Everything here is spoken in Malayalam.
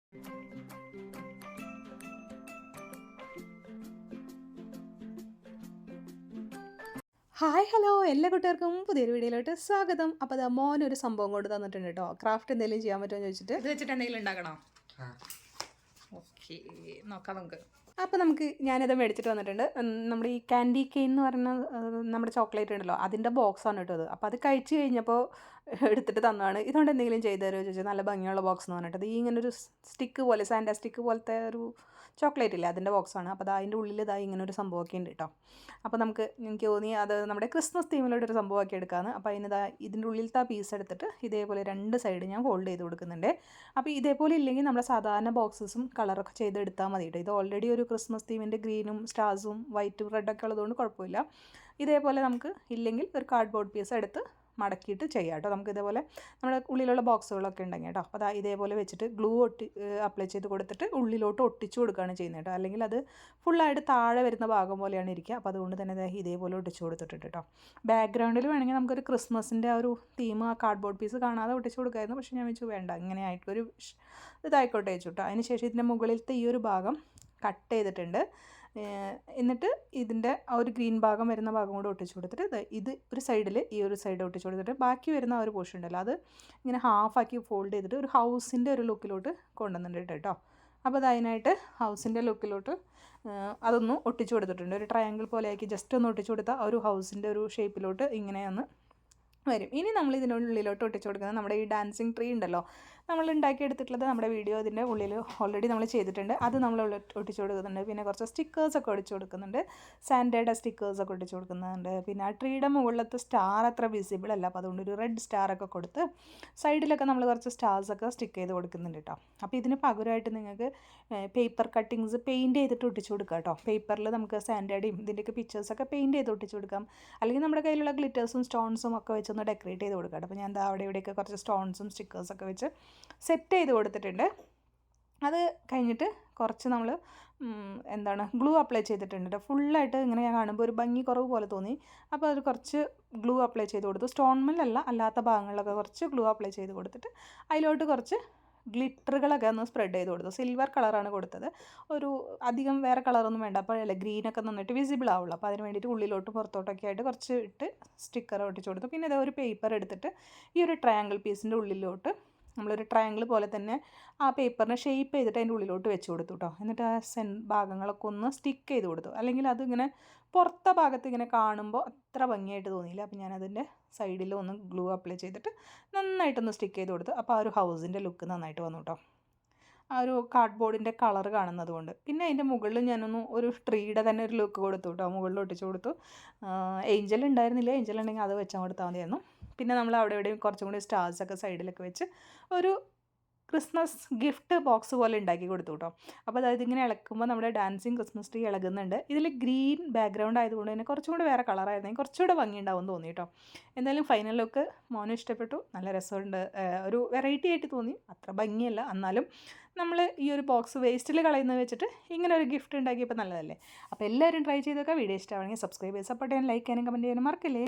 ഹായ് ഹലോ എല്ലാ കുട്ടികൾക്കും പുതിയൊരു വീഡിയോയിലോട്ട് സ്വാഗതം. അപ്പോൾ അത് മോനൊരു സംഭവം കൊണ്ട് തന്നിട്ടുണ്ട് കേട്ടോ. ക്രാഫ്റ്റ് എന്തെങ്കിലും ചെയ്യാൻ പറ്റുമോ എന്ന് ചോദിച്ചിട്ട്. ഇത് വെച്ചിട്ട് എന്തെങ്കിലും ഉണ്ടാക്കണോ? ഓക്കെ, നോക്കാം നമുക്ക്. അപ്പോൾ ഞാനത് മേടിച്ചിട്ട് വന്നിട്ടുണ്ട്. നമ്മുടെ ഈ കാൻഡി കെയിൻ എന്ന് പറഞ്ഞ നമ്മുടെ ചോക്ലേറ്റ് ഉണ്ടല്ലോ, അതിൻ്റെ ബോക്സാണ് കേട്ടോ അത്. അപ്പോൾ അത് കഴിച്ച് കഴിഞ്ഞപ്പോൾ എടുത്തിട്ട് തന്നതാണ്. ഇതുകൊണ്ട് എന്തെങ്കിലും ചെയ്തു തരുമോ ചോദിച്ചാൽ, നല്ല ഭംഗിയുള്ള ബോക്സ് എന്ന് പറഞ്ഞിട്ട്. ഈ ഇങ്ങനൊരു സ്റ്റിക്ക് പോലെ, സാൻഡ സ്റ്റിക്ക് പോലത്തെ ഒരു ചോക്ലേറ്റ് ഇല്ലേ, അതിൻ്റെ ബോക്സാണ്. അപ്പോൾ അതിൻ്റെ ഉള്ളിൽ ഇങ്ങനെ ഒരു സംഭവമൊക്കെ ഉണ്ട് കേട്ടോ. അപ്പോൾ എനിക്ക് തോന്നി അത് നമ്മുടെ ക്രിസ്മസ് തീമിലോട്ടൊരു സംഭവമാക്കി എടുക്കാമെന്ന്. അപ്പോൾ ഇതിൻ്റെ ഉള്ളിലത്തെ ആ പീസ് എടുത്തിട്ട് ഇതേപോലെ രണ്ട് സൈഡ് ഞാൻ ഫോൾഡ് ചെയ്ത് കൊടുക്കുന്നുണ്ട്. അപ്പോൾ ഇതേപോലെ ഇല്ലെങ്കിൽ നമ്മുടെ സാധാരണ ബോക്സസും കളറൊക്കെ ചെയ്തെടുത്താൽ മതി കേട്ടോ. ഇത് ഓൾറെഡി ഒരു ക്രിസ്മസ് തീമിൻ്റെ ഗ്രീനും സ്റ്റാർസും വൈറ്റും റെഡൊക്കെ ഉള്ളതുകൊണ്ട് കുഴപ്പമില്ല. ഇതേപോലെ നമുക്ക് ഇല്ലെങ്കിൽ ഒരു കാർഡ്ബോർഡ് പീസ് എടുത്ത് മടക്കിയിട്ട് ചെയ്യാം കേട്ടോ. നമുക്ക് ഇതേപോലെ നമ്മുടെ ഉള്ളിലുള്ള ബോക്സുകളൊക്കെ ഉണ്ടെങ്കിൽ കേട്ടോ. അപ്പോൾ ഇതേപോലെ വെച്ചിട്ട് ഗ്ലൂ അപ്ലൈ ചെയ്ത് കൊടുത്തിട്ട് ഉള്ളിലോട്ട് ഒട്ടിച്ചു കൊടുക്കുകയാണ് ചെയ്യുന്നത് കേട്ടോ. അല്ലെങ്കിൽ അത് ഫുള്ളായിട്ട് താഴെ വരുന്ന ഭാഗം പോലെയാണ് ഇരിക്കുക. അപ്പോൾ അതുകൊണ്ട് തന്നെ ഇതേപോലെ ഒട്ടിച്ചു കൊടുത്തിട്ടുണ്ട് കേട്ടോ. ബാക്ക്ഗ്രൗണ്ടിൽ വേണമെങ്കിൽ നമുക്കൊരു ക്രിസ്മസിൻ്റെ ആ ഒരു തീം ആ കാർഡ്ബോർഡ് പീസ് കാണാതെ ഒട്ടിച്ചു കൊടുക്കാമായിരുന്നു. പക്ഷേ ഞാൻ വെച്ചു വേണ്ട, ഇങ്ങനെ ആയിട്ടൊരു ഇതായിക്കോട്ടെ വെച്ചു കേട്ടോ. അതിന് ശേഷം ഇതിൻ്റെ മുകളിലത്തെ ഈ ഒരു ഭാഗം കട്ട് ചെയ്തിട്ടുണ്ട്. എന്നിട്ട് ഇതിൻ്റെ ആ ഒരു ഗ്രീൻ ഭാഗം വരുന്ന ഭാഗം കൂടെ ഒട്ടിച്ചു കൊടുത്തിട്ട് ഇത് ഒരു സൈഡിൽ ഈ ഒരു സൈഡ് ഒട്ടിച്ചു കൊടുത്തിട്ട് ബാക്കി വരുന്ന ആ ഒരു പോർഷൻ ഉണ്ടല്ലോ, അത് ഇങ്ങനെ ഹാഫാക്കി ഫോൾഡ് ചെയ്തിട്ട് ഒരു ഹൗസിൻ്റെ ഒരു ലുക്കിലോട്ട് കൊണ്ടുവന്നിട്ടുണ്ട് കേട്ടോ. അപ്പോൾ അതിനായിട്ട് ഹൗസിൻ്റെ ലുക്കിലോട്ട് അതൊന്ന് ഒട്ടിച്ചു കൊടുത്തിട്ടുണ്ട്. ഒരു ട്രയാങ്കിൾ പോലെ ആക്കി ജസ്റ്റ് ഒന്ന് ഒട്ടിച്ചു കൊടുത്താൽ ഒരു ഹൗസിൻ്റെ ഒരു ഷേപ്പിലോട്ട് ഇങ്ങനെയൊന്ന് വരും. ഇനി നമ്മൾ ഇതിനുള്ളിലോട്ട് ഒട്ടിച്ചു കൊടുക്കുന്നത് നമ്മുടെ ഈ ഡാൻസിങ് ട്രീ ഉണ്ടല്ലോ, നമ്മൾ ഉണ്ടാക്കിയെടുത്തിട്ടുള്ളത് നമ്മുടെ വീഡിയോ ഇതിൻ്റെ ഉള്ളിൽ ഓൾറെഡി നമ്മൾ ചെയ്തിട്ടുണ്ട്. അത് നമ്മൾ ഒട്ടിച്ചു കൊടുക്കുന്നുണ്ട്. പിന്നെ കുറച്ച് സ്റ്റിക്കേഴ്സൊക്കെ ഒട്ടിച്ചു കൊടുക്കുന്നുണ്ട്. സാൻഡയുടെ സ്റ്റിക്കേഴ്സൊക്കെ ഒട്ടിച്ചു കൊടുക്കുന്നുണ്ട്. പിന്നെ ആ ട്രീയുടെ മുകളിലത്തെ സ്റ്റാർ അത്ര വിസിബിൾ അല്ല, അപ്പോൾ അതുകൊണ്ട് ഒരു റെഡ് സ്റ്റാറൊക്കെ കൊടുത്ത് സൈഡിലൊക്കെ നമ്മൾ കുറച്ച് സ്റ്റാർസൊക്കെ സ്റ്റിക്ക് ചെയ്ത് കൊടുക്കുന്നുണ്ട് കേട്ടോ. അപ്പോൾ ഇതിന് പകരമായിട്ട് നിങ്ങൾക്ക് പേപ്പർ കട്ടിങ്സ് പെയിൻറ്റ് ചെയ്തിട്ട് ഒട്ടിച്ചു കൊടുക്കുക കേട്ടോ. പേപ്പറിൽ നമുക്ക് സാൻഡയുടെയും ഇതിൻ്റെയൊക്കെ പിക്ചേഴ്സൊക്കെ പെയിൻറ്റ് ചെയ്ത് ഒട്ടിച്ചു കൊടുക്കാം. അല്ലെങ്കിൽ നമ്മുടെ കയ്യിലുള്ള ഗ്ലിറ്റേഴ്സും സ്റ്റോൺസും ഒക്കെ വെച്ചൊന്ന് ഡെക്കറേറ്റ് ചെയ്ത് കൊടുക്കാം. അപ്പോൾ ഞാൻ അവിടെ ഇവിടെയൊക്കെ കുറച്ച് സ്റ്റോൺസും സ്റ്റിക്കേഴ്സൊക്കെ വെച്ച് സെറ്റ് ചെയ്ത് കൊടുത്തിട്ടുണ്ട്. അത് കഴിഞ്ഞിട്ട് കുറച്ച് നമ്മൾ ഗ്ലൂ അപ്ലൈ ചെയ്തിട്ടുണ്ട്. ഫുള്ളായിട്ട് ഇങ്ങനെ ഞാൻ കാണുമ്പോൾ ഒരു ഭംഗി കുറവ് പോലെ തോന്നി. അപ്പോൾ അത് കുറച്ച് ഗ്ലൂ അപ്ലൈ ചെയ്ത് കൊടുത്തു. സ്റ്റോൺമേലല്ല, അല്ലാത്ത ഭാഗങ്ങളിലൊക്കെ കുറച്ച് ഗ്ലൂ അപ്ലൈ ചെയ്ത് കൊടുത്തിട്ട് അതിലോട്ട് കുറച്ച് ഗ്ലിറ്ററുകളൊക്കെ ഒന്ന് സ്പ്രെഡ് ചെയ്ത് കൊടുത്തു. സിൽവർ കളറാണ് കൊടുത്തത്. ഒരു അധികം വേറെ കളറൊന്നും വേണ്ട, അപ്പോൾ ഗ്രീനൊക്കെ നന്നായിട്ട് വിസിബിൾ ആവുള്ളൂ. അപ്പോൾ അതിന് വേണ്ടിയിട്ട് ഉള്ളിലോട്ടും പുറത്തോട്ടൊക്കെ ആയിട്ട് കുറച്ച് ഇട്ട് സ്റ്റിക്കർ ഒട്ടിച്ച് കൊടുത്തു. പിന്നെ ഇതേ ഒരു പേപ്പർ എടുത്തിട്ട് ഈ ഒരു ട്രയാങ്കിൾ പീസിൻ്റെ ഉള്ളിലോട്ട് നമ്മളൊരു ട്രയാങ്കിൾ പോലെ തന്നെ ആ പേപ്പറിനെ ഷേപ്പ് ചെയ്തിട്ട് അതിൻ്റെ ഉള്ളിലോട്ട് വെച്ച് കൊടുത്തു കേട്ടോ. എന്നിട്ട് ആ ഭാഗങ്ങളൊക്കെ ഒന്ന് സ്റ്റിക്ക് ചെയ്ത് കൊടുത്തു. അല്ലെങ്കിൽ അതിങ്ങനെ പുറത്തെ ഭാഗത്ത് ഇങ്ങനെ കാണുമ്പോൾ അത്ര ഭംഗിയായിട്ട് തോന്നിയില്ല. അപ്പോൾ ഞാനതിൻ്റെ സൈഡിൽ ഒന്ന് ഗ്ലൂ അപ്ലൈ ചെയ്തിട്ട് നന്നായിട്ടൊന്ന് സ്റ്റിക്ക് ചെയ്ത് കൊടുത്തു. അപ്പോൾ ആ ഒരു ഹൗസിൻ്റെ ലുക്ക് നന്നായിട്ട് വന്നു കേട്ടോ, ആ ഒരു കാർഡ്ബോർഡിൻ്റെ കളർ കാണുന്നത് കൊണ്ട്. പിന്നെ അതിൻ്റെ മുകളിൽ ഞാനൊന്ന് ഒരു ട്രീയുടെ തന്നെ ഒരു ലുക്ക് കൊടുത്തു കേട്ടോ, മുകളിൽ ഒട്ടിച്ച് കൊടുത്തു. ഏഞ്ചൽ ഉണ്ടായിരുന്നില്ല, ഏഞ്ചൽ ഉണ്ടെങ്കിൽ അത് വെച്ചാൽ കൊടുത്താൽ മതിയായിരുന്നു. പിന്നെ നമ്മൾ അവിടെ എവിടെയും കുറച്ചും കൂടി സ്റ്റാർസൊക്കെ സൈഡിലൊക്കെ വെച്ച് ഒരു ക്രിസ്മസ് ഗിഫ്റ്റ് ബോക്സ് പോലെ ഉണ്ടാക്കി കൊടുത്തു കേട്ടോ. അപ്പോൾ അതായത് ഇങ്ങനെ ഇളക്കുമ്പോൾ നമ്മുടെ ഡാൻസിങ് ക്രിസ്മസ് ട്രീ ഇളകുന്നുണ്ട്. ഇതിൽ ഗ്രീൻ ബാക്ക്ഗ്രൗണ്ട് ആയതുകൊണ്ട് തന്നെ കുറച്ചും കൂടി വേറെ കളറായിരുന്നെങ്കിൽ കുറച്ചുകൂടെ ഭംഗി ഉണ്ടാവും തോന്നി കേട്ടോ. എന്തായാലും ഫൈനൽ ലുക്ക് മോനും ഇഷ്ടപ്പെട്ടു, നല്ല രസമുണ്ട്. ഒരു വെറൈറ്റി ആയിട്ട് തോന്നി, അത്ര ഭംഗിയല്ല എന്നാലും നമ്മൾ ഈ ഒരു ബോക്സ് വേസ്റ്റിൽ കളയുന്നത് വെച്ചിട്ട് ഇങ്ങനെ ഒരു ഗിഫ്റ്റ് ഉണ്ടാക്കിയപ്പോൾ നല്ലതല്ലേ. അപ്പോൾ എല്ലാവരും ട്രൈ ചെയ്തൊക്കെ വീഡിയോ ഇഷ്ടമാണെങ്കിൽ സബ്സ്ക്രൈബ് ചെയ്ത് സപ്പോർട്ട് ചെയ്യാൻ, ലൈക്ക് ചെയ്യാനും കമൻറ്റ് ചെയ്യാനും മറക്കില്ലേ.